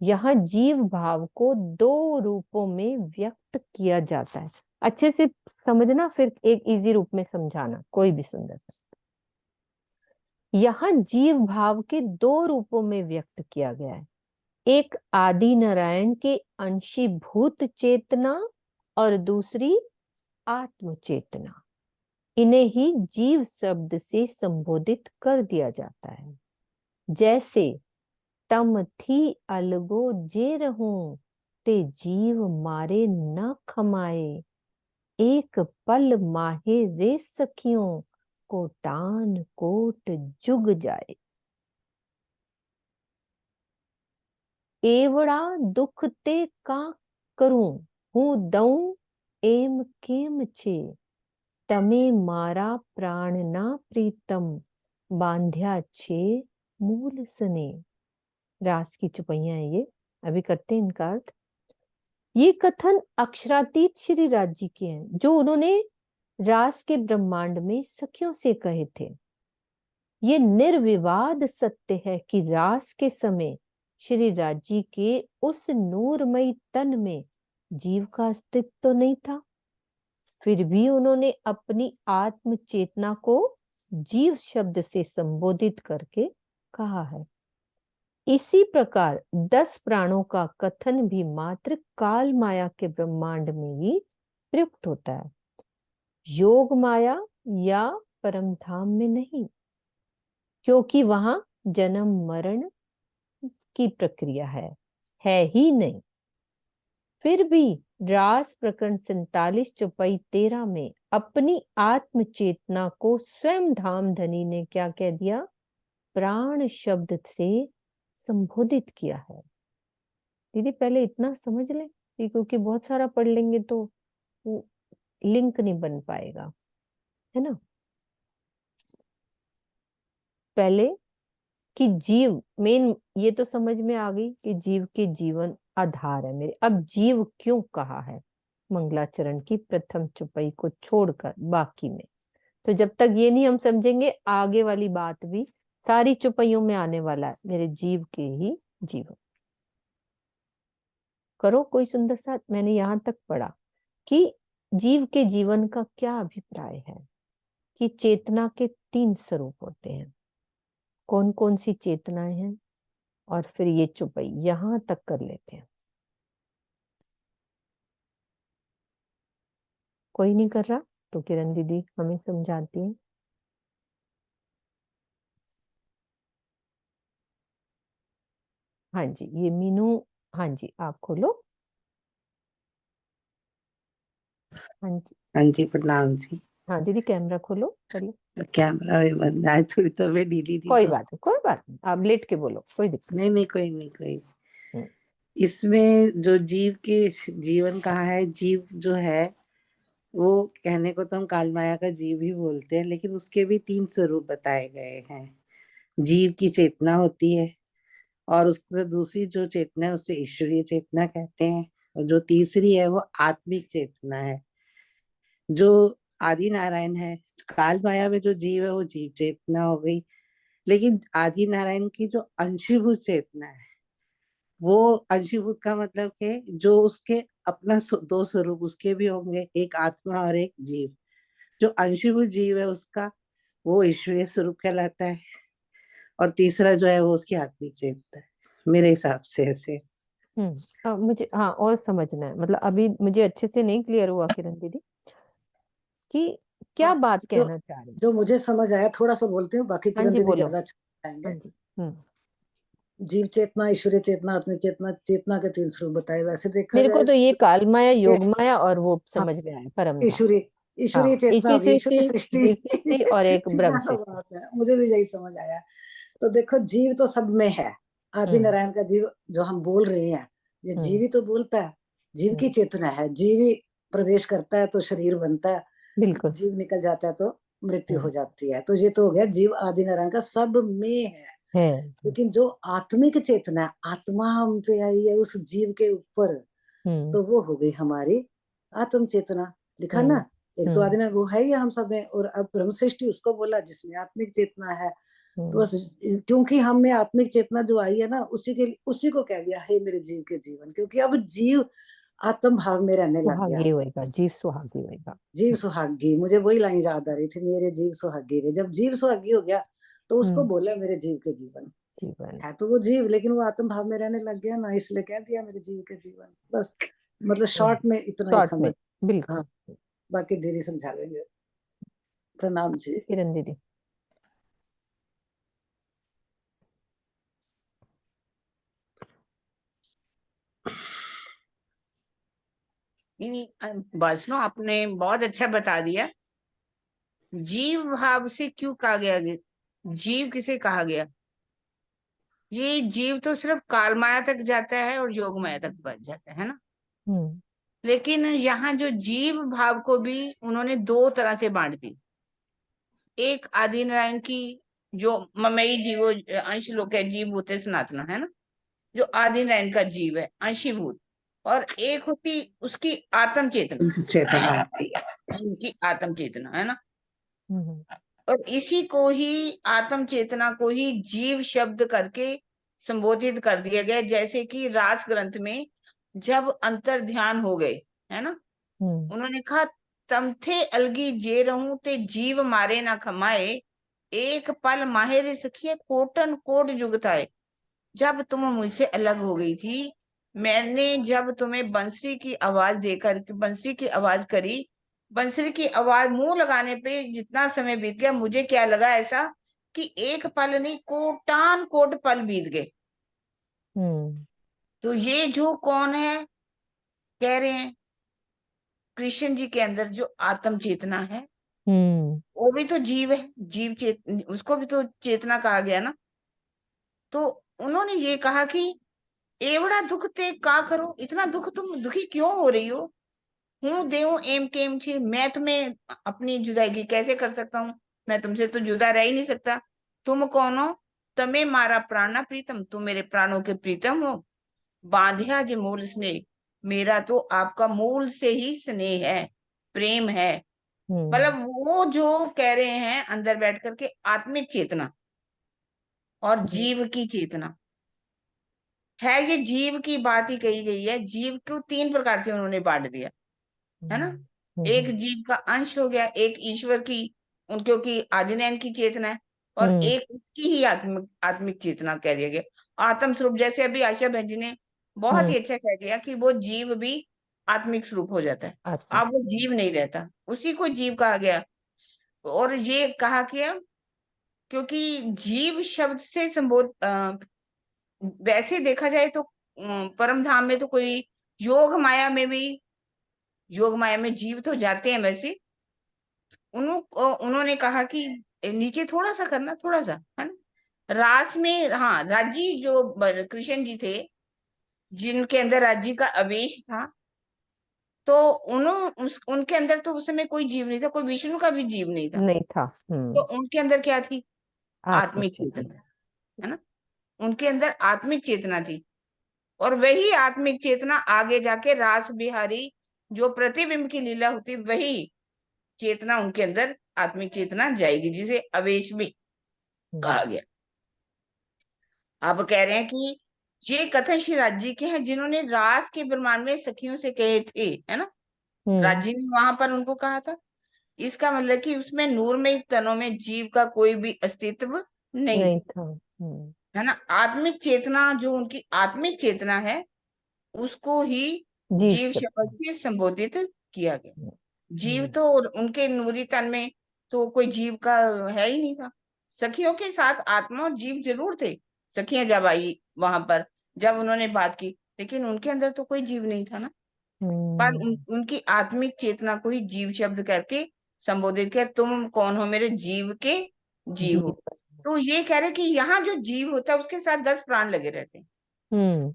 यहाँ जीव भाव को 2 रूपों में व्यक्त किया जाता है। अच्छे से समझना, फिर एक इजी रूप में समझाना, कोई भी सुंदर। यहाँ जीव भाव के 2 रूपों में व्यक्त किया गया है। एक आदि नारायण के अंशीभूत चेतना और दूसरी आत्म चेतना। इन्हें ही जीव शब्द से संबोधित कर दिया जाता है। जैसे तम थी अलगो जे रहूं, ते जीव मारे न खमाए, एक पल माहे रे सखियों, कोटान कोट जुग जाए। एवड़ा दुख ते का करूं, हूं दऊं एम केम छे, तमे मारा प्राण ना प्रीतम, बांध्या छे मूल सने। रास की चौपाइयां है ये, अभी करते हैं इनका अर्थ। ये कथन अक्षरातीत श्री राज जी के हैं, जो उन्होंने रास के ब्रह्मांड में सखियों से कहे थे। ये निर्विवाद सत्य है कि रास के समय श्री राज जी के उस नूरमयी तन में जीव का अस्तित्व तो नहीं था, फिर भी उन्होंने अपनी आत्म चेतना को जीव शब्द से संबोधित करके कहा है। इसी प्रकार 10 प्राणों का कथन भी मात्र काल माया के ब्रह्मांड में ही प्रयुक्त होता है, योग माया या परम धाम में नहीं, क्योंकि वहां जन्म मरण की प्रक्रिया है ही नहीं। फिर भी रास प्रकरण 47 चौपाई 13 में अपनी आत्म चेतना को स्वयं धाम धनी ने क्या कह दिया? प्राण शब्द से संबोधित किया है। दीदी पहले इतना समझ लें कि क्योंकि बहुत सारा पढ़ लेंगे तो वो लिंक नहीं बन पाएगा, है ना। पहले कि जीव मेन, ये तो समझ में आ गई कि जीव के जीवन आधार है मेरे। अब जीव क्यों कहा है मंगलाचरण की प्रथम चौपाई को छोड़कर बाकी में, तो जब तक ये नहीं हम समझेंगे आगे वाली बात भी सारी चौपाइयों में आने वाला है, मेरे जीव के ही जीवन। करो कोई सुंदर सा, मैंने यहां तक पढ़ा कि जीव के जीवन का क्या अभिप्राय है, कि चेतना के 3 स्वरूप होते हैं। कौन कौन सी चेतनाएं हैं, और फिर ये चौपाई यहां तक कर लेते हैं। कोई नहीं कर रहा तो किरण दीदी हमें समझाती हैं। हाँ जी, ये मीनू, हाँ जी आप खोलो। हाँ जी, हाँ जी, प्रणाम जी। हाँ दीदी कैमरा खोलो पहले। तो कैमरा भी बंद है, थोड़ी तबीयत ढीली थी कोई तो। बात नहीं, कोई बात नहीं, आप लेट के बोलो, कोई दिक्कत नहीं नहीं, कोई नहीं, कोई नहीं। नहीं। इसमें जो जीव के जीवन कहा है, जीव जो है वो कहने को तो हम काल माया का जीव ही बोलते हैं, लेकिन उसके भी 3 स्वरूप बताए गए हैं। जीव की चेतना होती है, और उसमें दूसरी जो चेतना है उसे ईश्वरीय चेतना कहते हैं, और जो तीसरी है वो आत्मिक चेतना है, जो आदि नारायण है। काल माया में जो जीव है वो जीव चेतना हो गई, लेकिन आदि नारायण की जो अंशीभूत चेतना है, वो अंशीभूत का मतलब कि जो उसके अपना 2 स्वरूप उसके भी होंगे, एक आत्मा और एक जीव। जो अंशीभूत जीव है उसका वो ईश्वरीय स्वरूप कहलाता है, और तीसरा जो है वो उसकी आत्मिक चेतना है, मेरे हिसाब से ऐसे। मुझे हाँ और समझना है, मतलब अभी मुझे अच्छे से नहीं क्लियर हुआ किरण दीदी कि क्या हाँ, बात जो कहना चाह रही हैं। जो मुझे समझ आया थोड़ा सा बोलती हूँ, बाकी हाँ किरण जी दीदी बोलो। ज्यादा अच्छा हाँ बताएंगे। जी। जीव चेतना, ईश्वरीय चेतना, आत्मिक चेतना, चेतना के 3 स्वरूप बताए। वैसे देखा मेरे को जाए तो ये काल माया, कि योग माया और वो हाँ, समझ में आया परम धाम। ईश्वरीय हाँ, ईश्वरीय चेतना ईश्वरी होगी, ईश्वरीय सृष्टि, जीव सृष्टि। सृष्टि और एक ब्रह्म सीधा सा सृष्टि। बात है, मुझे भी यही समझ आया। तो देखो जीव तो सब में है। आदि हम्म नारायण का जीव जो हम बोल रहे हैं, ये जीव हम्म ही तो बोलता है। जीव की हम्म, चेतना है, जीव ही प्रवेश करता है तो शरीर बनता है, बिल्कुल। जीव निकल जाता है तो मृत्यु हो हम्म, जाती है। तो ये तो हो गया जीव आदि नारायण का सब में है। है। लेकिन जो आत्मिक चेतना है, आत्मा हम पे आई है उस जीव के ऊपर, हम्म तो वो हो गई हमारी आत्म चेतना। लिखा हम्म ना, एक तो हम्म आदि ना वो है ही हम सब में, और अब ब्रह्म सृष्टि उसको बोला जिसमें आत्मिक चेतना है। तो हम्म, बस क्योंकि हम में आत्मिक चेतना जो आई है ना, उसी को कह दिया है मेरे जीव के जीवन, क्योंकि अब जीव आत्म भाव में रहने लग गया। सुहागी होएगा, जीव सुहागी होएगा। जीव सुहागी, मुझे वही लाइन याद आ रही थी, मेरे जीव सुहागी रे। जब जीव सुहागी हो गया तो उसको हम्म, बोला मेरे जीव के जीवन। जीवन। है तो वो जीव, लेकिन वो आत्म भाव में रहने लग गया ना, इसलिए कह दिया मेरे जीव के जीवन। बस मतलब शॉर्ट में इतना ही शॉर्ट में, समझ। हाँ, बिल्कुल। बाकी धीरे समझा लेंगे। प्रणाम जी। किरण दीदी। वैष्णो आपने बहुत अच्छा बता दिया। जीव भाव से क्यों कहा गया, जीव किसे कहा गया? ये जीव तो सिर्फ काल माया तक जाता है और योग माया तक बच जाता है ना। हम्म लेकिन यहाँ जो जीव भाव को भी उन्होंने 2 तरह से बांट दी। एक आदि नारायण की जो ममई जीवो अंश लोक है, जीव भूते सनातना, है ना, जो आदि नारायण का जीव है अंशीभूत। और एक होती उसकी आत्म चेतना, चेतना होती है। उनकी आत्म चेतना, है ना। हम्म और इसी को ही, आत्म चेतना को ही जीव शब्द करके संबोधित कर दिया गया। जैसे कि रास ग्रंथ में जब अंतर ध्यान हो गए, है ना, हम्म उन्होंने कहा तम थे अलगी जे रहूं ते जीव मारे ना खमाए, एक पल माहिर सखिए कोटन कोट जुगताए। जब तुम मुझसे अलग हो गई थी, मैंने जब तुम्हें बंसरी की आवाज देकर, बंसरी की आवाज करी, बंसरी की आवाज मुंह लगाने पे जितना समय बीत गया, मुझे क्या लगा ऐसा कि एक पल नहीं, कोटान कोट पल बीत गए। हम्म तो ये जो कौन है, कह रहे हैं कृष्ण जी के अंदर जो आत्म चेतना है, हम्म वो भी तो जीव है। जीव उसको भी तो चेतना कहा गया ना। तो उन्होंने ये कहा कि एवड़ा दुख ते का करो, इतना दुख तुम दुखी क्यों हो रही हो? हूँ देव एम केम छे, मैं तुम्हें अपनी जुदाई कैसे कर सकता हूँ? मैं तुमसे तो जुदा रह ही नहीं सकता। तुम कौन हो? तमे मारा प्राणा प्रीतम, तुम मेरे प्राणों के प्रीतम हो। बांध्या जे मूल स्नेह, मेरा तो आपका मूल से ही स्नेह है, प्रेम है। मतलब वो जो कह रहे हैं अंदर बैठ करके आत्मिक चेतना और जीव की चेतना है, ये जीव की बात ही कही गई है। जीव को तीन प्रकार से उन्होंने बांट दिया है ना। एक जीव का अंश हो गया, एक ईश्वर की, उन क्योंकि आदिनयन की चेतना है, और एक उसकी ही आत्मिक आत्मिक चेतना कह दिया गया, आत्म स्वरूप। जैसे अभी आशा बहन जी ने बहुत ही अच्छा कह दिया कि वो जीव भी आत्मिक स्वरूप हो जाता है, अब वो जीव नहीं रहता, उसी को जीव कहा गया। और ये कहा गया क्योंकि जीव शब्द से संबोध वैसे देखा जाए तो परम धाम में तो कोई, योग माया में भी, योग माया में जीव तो जाते हैं वैसे। उन्होंने कहा कि नीचे थोड़ा सा करना, थोड़ा सा है ना। रास में हाँ, राजी जो कृष्ण जी थे, जिनके अंदर राजी का आवेश था, तो उनके अंदर तो उस समय कोई जीव नहीं था, कोई विष्णु का भी जीव नहीं था। नहीं था। तो उनके अंदर क्या थी? आत्मिक चेतना। चेतना, है ना। उनके अंदर आत्मिक चेतना थी, और वही आत्मिक चेतना आगे जाके रास बिहारी जो प्रतिबिंब की लीला होती, वही चेतना उनके अंदर आत्मिक चेतना जाएगी, जिसे अवेश भी कहा गया। अब कह रहे हैं कि ये कथन श्री राज्य के हैं, जिन्होंने रास के ब्रह्मांड में सखियों से कहे थे, है ना। राज्य ने वहां पर उनको कहा था। इसका मतलब कि उसमें नूरमय तनों में जीव का कोई भी अस्तित्व नहीं था। है ना। आत्मिक चेतना जो उनकी आत्मिक चेतना है, उसको ही जीव शब्द से संबोधित किया गया। जीव तो उनके नूरी तन में तो कोई जीव का है ही नहीं था। सखियों के साथ आत्मा और जीव जरूर थे। सखियां जब आई वहां पर, जब उन्होंने बात की, लेकिन उनके अंदर तो कोई जीव नहीं था ना। पर उनकी आत्मिक चेतना को ही जीव शब्द करके संबोधित किया, तुम कौन हो? मेरे जीव के जीव हो। तो ये कह रहे कि यहाँ जो जीव होता है उसके साथ 10 प्राण लगे रहते हैं।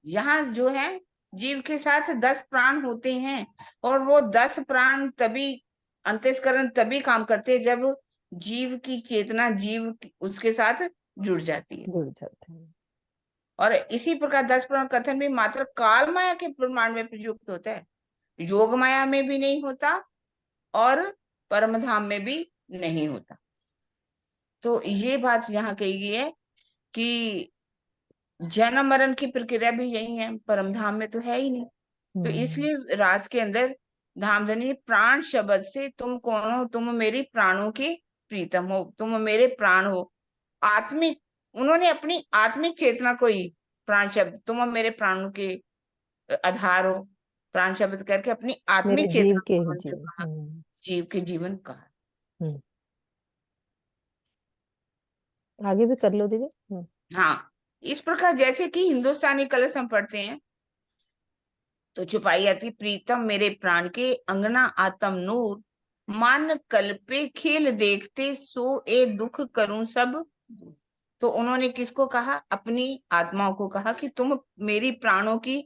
यहाँ जो है जीव के साथ 10 प्राण होते हैं, और वो 10 प्राण तभी, अंतस्करण तभी काम करते हैं जब जीव की चेतना उसके साथ जुड़ जाती है। और इसी प्रकार 10 प्राण कथन भी मात्र काल माया के प्रमाण में प्रयुक्त होता है, योग माया में भी नहीं होता और परम धाम में भी नहीं होता। तो ये बात यहाँ कही गई है कि जन्म मरण की प्रक्रिया भी यही है, परम धाम में तो है ही नहीं। तो इसलिए रास के अंदर धामधनी प्राण शब्द से, तुम कौन हो? तुम मेरी प्राणों के प्रीतम हो, तुम मेरे प्राण हो। आत्मिक, उन्होंने अपनी आत्मिक चेतना को ही प्राण शब्द, तुम मेरे प्राणों के आधार हो, प्राण शब्द करके अपनी आत्मिक चेतना को उन्होंने जो कहा, जीव के जीवन कहा। आगे भी कर लो दीदी। हाँ, इस प्रकार जैसे कि हिंदुस्तानी कलश हम पढ़ते हैं तो छुपाई आती, प्रीतम मेरे प्राण के अंगना आत्म नूर, मान कल्पे खेल देखते सो ए दुख करूं सब। तो उन्होंने किसको कहा? अपनी आत्माओं को कहा कि तुम मेरी प्राणों की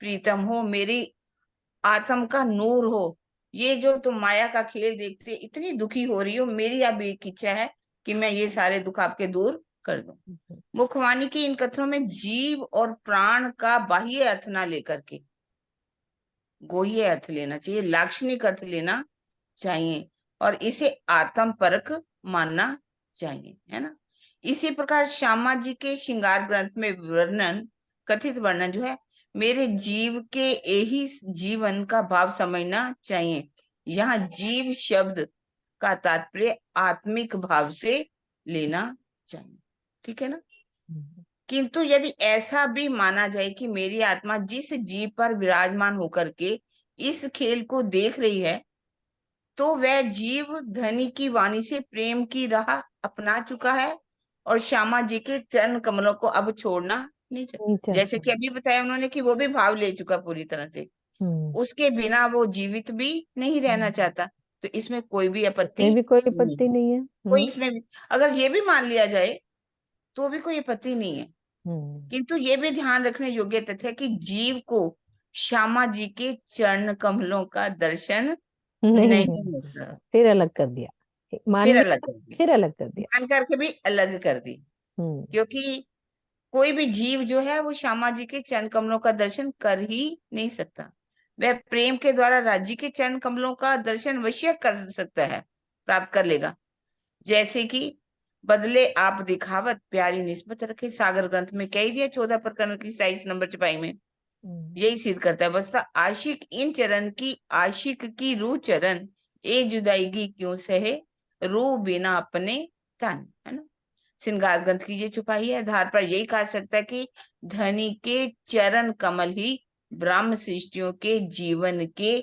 प्रीतम हो, मेरी आत्म का नूर हो। ये जो तुम माया का खेल देखते इतनी दुखी हो रही हो, मेरी अब एक इच्छा है कि मैं ये सारे दुख आपके दूर कर दूं। मुखवाणी की इन कथनों में जीव और प्राण का बाह्य अर्थ ना लेकर के गोह्य अर्थ लेना चाहिए, लाक्षणिक अर्थ लेना चाहिए, और इसे आत्म परक मानना चाहिए, है ना। इसी प्रकार श्यामा जी के श्रृंगार ग्रंथ में वर्णन, कथित वर्णन जो है, मेरे जीव के यही जीवन का भाव समझना चाहिए। यहाँ जीव शब्द का तात्पर्य आत्मिक भाव से लेना चाहिए, ठीक है ना। किंतु यदि ऐसा भी माना जाए कि मेरी आत्मा जिस जीव पर विराजमान होकर के इस खेल को देख रही है, तो वह जीव धनी की वाणी से प्रेम की राह अपना चुका है और श्यामा जी के चरण कमलों को अब छोड़ना नहीं चाहता। जैसे कि अभी बताया उन्होंने कि वो भी भाव ले चुका पूरी तरह से, उसके बिना वो जीवित भी नहीं रहना चाहता। तो इसमें कोई भी आपत्ति कोई आपत्ति नहीं है। कोई इसमें भी, अगर ये भी मान लिया जाए तो भी कोई आपत्ति नहीं है। किंतु ये भी ध्यान रखने योग्य तथ्य है कि जीव को श्यामा जी के चरण कमलों का दर्शन नहीं नहीं मिलता। फिर अलग कर दिया, मान फिर लिया, अलग कर दी, फिर अलग कर दिया। मान करके भी अलग कर दी। हम्म क्योंकि कोई भी जीव जो है वो श्यामा जी के चरण कमलों का दर्शन कर ही नहीं सकता। वह प्रेम के द्वारा राज्य के चरण कमलों का दर्शन अवश्य कर सकता है, प्राप्त कर लेगा। जैसे कि बदले आप दिखावत प्यारी निस्बत रखे, सागर ग्रंथ में कह ही दिया 14 प्रकरण की 27 नंबर चपाई में। यही सिद्ध करता है वस्ता आशिक इन चरण की, आशिक की रूह चरण ए जुदाईगी क्यों सहे, रूह बिना अपने तन, है ना। श्रृंगार ग्रंथ की ये छुपाई है, आधार पर यही कहा सकता है कि धनी के चरण कमल ही ब्रह्म सृष्टियों के जीवन के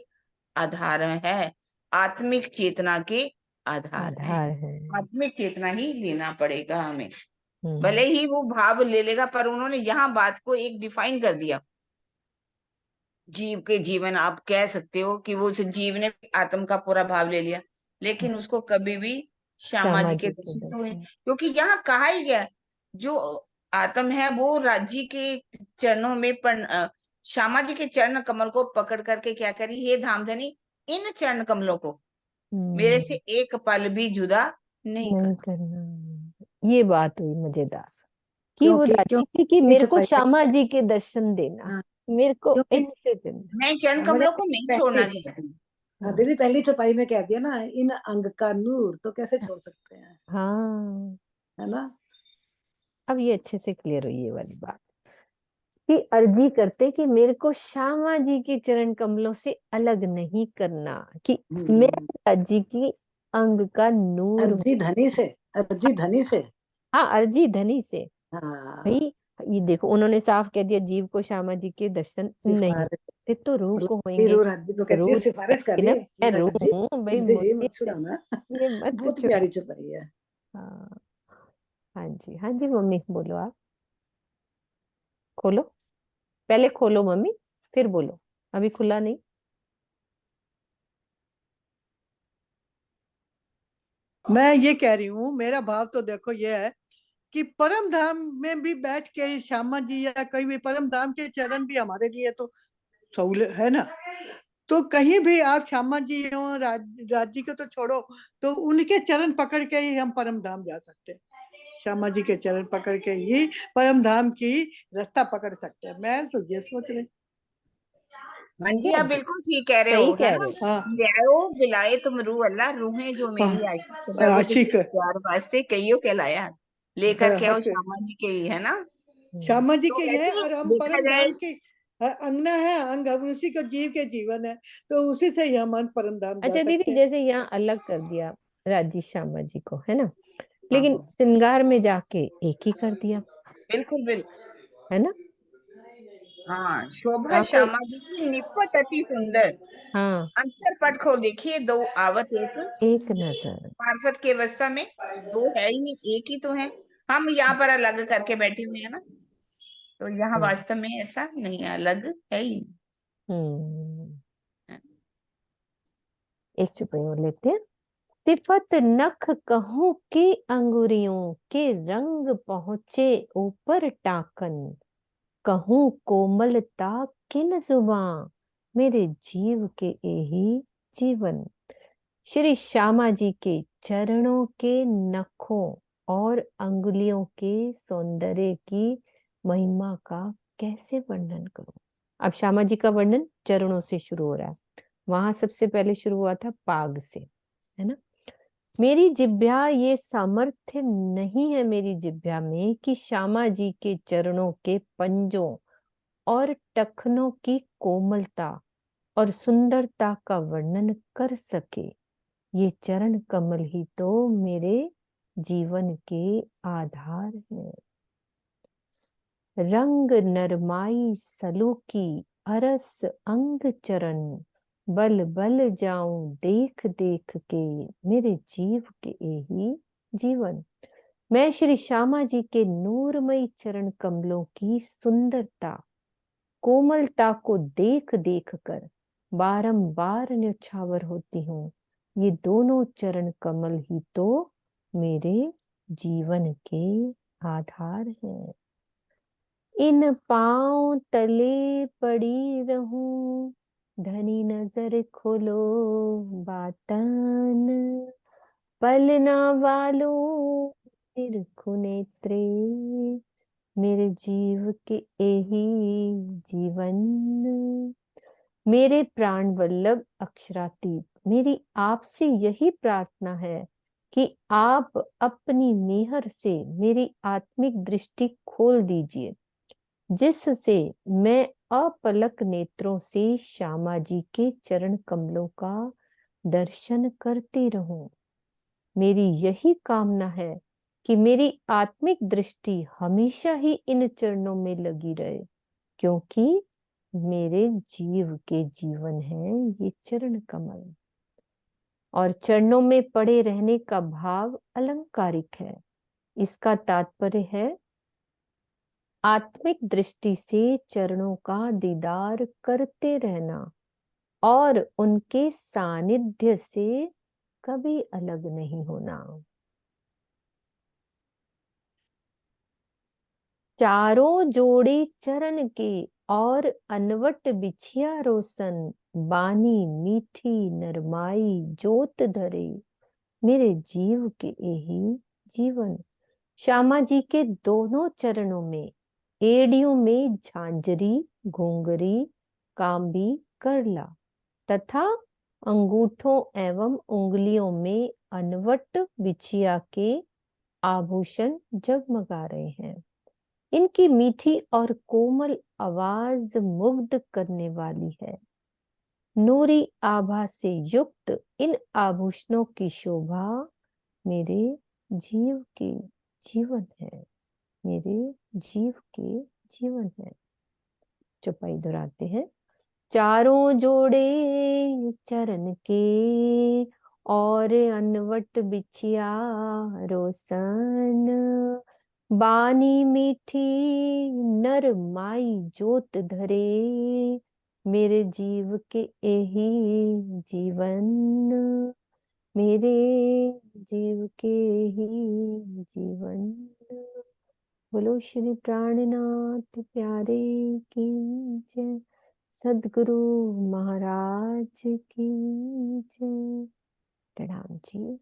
आधार है, आत्मिक चेतना के आधार है। आधार है। आत्मिक चेतना ही लेना पड़ेगा हमें, हम्म भले ही वो भाव ले लेगा, पर उन्होंने यहाँ बात को एक डिफाइन कर दिया। जीव के जीवन आप कह सकते हो कि वो उस जीव ने आत्म का पूरा भाव ले लिया, लेकिन उसको कभी भी श्यामा श्यामा जी के जी के दर्शन तो हुए, दर्शन। क्योंकि यहाँ कहा ही गया है, जो आत्म है वो राज्य के चरणों में श्यामा जी के चरण कमल को पकड़ करके क्या करी, हे धामधनी इन चरण कमलों को मेरे से एक पल भी जुदा नहीं नहीं करना। करना, ये बात हुई मजेदार कि वो क्योंकि राजी थी कि क्योंकि मेरे को छुपाई है। श्यामा जी के दर्शन देना, हाँ, मेरे को क्योंकि इनसे चलना। मैं चरण मैंने कमलों को नहीं पहले छोड़ना चाहती। दीदी पहली छपाई में कह दिया ना, इन अंग का नूर, तो कैसे छोड़ सकते हैं, हाँ, है ना। अब ये अच्छे से क्लियर हुई ये वाली बात कि अर्जी करते कि मेरे को श्यामा जी के चरण कमलों से अलग नहीं करना, कि मैं अर्जी की अंग का नूर हूँ। अर्जी धनी से, अर्जी धनी से। हाँ, अर्जी धनी से। हाँ, भाई ये देखो, उन्होंने साफ कह दिया जीव को श्यामा जी के दर्शन नहीं सिफारिश, होते, तो रूह को फिर होंगे। वो राज्य को कहती है, रूह सिफारिश कर कि रही ना, है मैं मेरा रूह राज्य, हूँ भाई, मुझे ये मुझे मत छुड़ाना। ये मत बहुत छुड़ाओ। प्यारी छपाई है। हाँ, हाँ जी, हाँ जी मम्मी बोलो, आप खोलो, पहले खोलो मम्मी, फिर बोलो, अभी खुला नहीं। मैं ये कह रही हूँ, मेरा भाव तो देखो ये है कि परम धाम में भी बैठ के श्यामा जी या कहीं भी परम धाम के चरण भी हमारे लिए तो सहूलियत है ना। तो कहीं भी आप श्यामा जी हो, राज्य को तो छोड़ो, तो उनके चरण पकड़ के ही हम परम धाम जा सकते हैं। श्यामा जी के चरण पकड़ के ही परम धाम की रास्ता पकड़ सकते हैं। मैं तो ये सोच रही। हाँ जी, आप बिल्कुल ठीक कह रहे सही हो, है कह ना। रहे हो। हाँ, ले आओ बिलाए तुम रूह अल्लाह, रूहें जो मेरी आशिक प्रभु के आशिक प्यार वास्ते कईयों कहलाया, लेकर के आओ हक श्यामा जी के ही, है ना। श्यामा जी तो के हैं, वैसे और हम देखा परम जाए, धाम की अंगना है, अंग हम उसी को जीव के जीवन है, तो उसी से ही हम परम धाम जा अच्छा सकते दीदी, हैं। जैसे यहाँ अलग कर दिया राजी श्यामा जी को, है ना, लेकिन हाँ, श्रृंगार में जाके एक ही कर दिया, बिल्कुल बिल्कुल। है ना। हाँ, शोभा आपको, श्यामा जी की निपट अति सुंदर, हाँ, अंतर पट को देखिए, दो आवत एक, एक नजर। मार्फत के अवस्था में दो है ही नहीं, एक ही तो है। हम यहाँ पर अलग करके बैठे हुए हैं ना, तो यहाँ हम्म वास्तव में ऐसा नहीं है, अलग है ही हम्म, नहीं। एक चुपड़ी और लेते हैं। सिफत नख कहूं के अंगुरियों के रंग पहुंचे ऊपर टाकन, कहूं कोमलता किन जुबां मेरे जीव के यही जीवन। श्री श्यामा जी के चरणों के नखों और अंगुलियों के सौंदर्य की महिमा का कैसे वर्णन करूं। अब श्यामा जी का वर्णन चरणों से शुरू हो रहा है, वहां सबसे पहले शुरू हुआ था पाग से, है ना। मेरी जिह्वा, ये सामर्थ्य नहीं है मेरी जिह्वा में कि श्यामा जी के चरणों के पंजों और टखनों की कोमलता और सुंदरता का वर्णन कर सके। ये चरण कमल ही तो मेरे जीवन के आधार है। रंग नरमाई सलूकी अरस अंग चरण, बल बल जाऊं देख देख के मेरे जीव के यही जीवन। मैं श्री श्यामा जी के नूरमयी चरण कमलों की सुंदरता कोमलता को देख देख कर बारंबार न्यौछावर होती हूँ। ये दोनों चरण कमल ही तो मेरे जीवन के आधार है। इन पांव तले पड़ी रहूं, धनी नजर खोलो बातन, पलना वालो निरखु नेत्रे, मेरे जीव के एही जीवन। मेरे प्राण वल्लभ अक्षरातीत, मेरी आपसे यही प्रार्थना है कि आप अपनी मेहर से मेरी आत्मिक दृष्टि खोल दीजिए, जिससे मैं अपलक नेत्रों से श्यामा जी के चरण कमलों का दर्शन करती रहूं। मेरी यही कामना है कि मेरी आत्मिक दृष्टि हमेशा ही इन चरणों में लगी रहे, क्योंकि मेरे जीव के जीवन है ये चरण कमल। और चरणों में पड़े रहने का भाव अलंकारिक है। इसका तात्पर्य है आत्मिक दृष्टि से चरणों का दीदार करते रहना और उनके सानिध्य से कभी अलग नहीं होना। चारों जोड़े चरण के और अनवट बिछिया रोशन, बानी मीठी नरमाई जोत धरे, मेरे जीव के यही जीवन। श्यामा जी के दोनों चरणों में एड़ियों में झांझरी, घुंघरी, कांबी, करला तथा अंगूठों एवं उंगलियों में अनवट बिछिया के आभूषण जगमगा रहे हैं। इनकी मीठी और कोमल आवाज मुग्ध करने वाली है। नूरी आभा से युक्त इन आभूषणों की शोभा मेरे जीव के जीवन है, मेरे जीव के जीवन है। चौपाई दोहराते हैं। चारों जोड़े चरण के और अनवट बिछिया रोशन, बानी मीठी नर माई जोत धरे, मेरे जीव के यही जीवन, मेरे जीव के ही जीवन। बोलो श्री प्राणनाथ प्यारे की जय, सद्गुरु महाराज की जय। प्रणाम जी।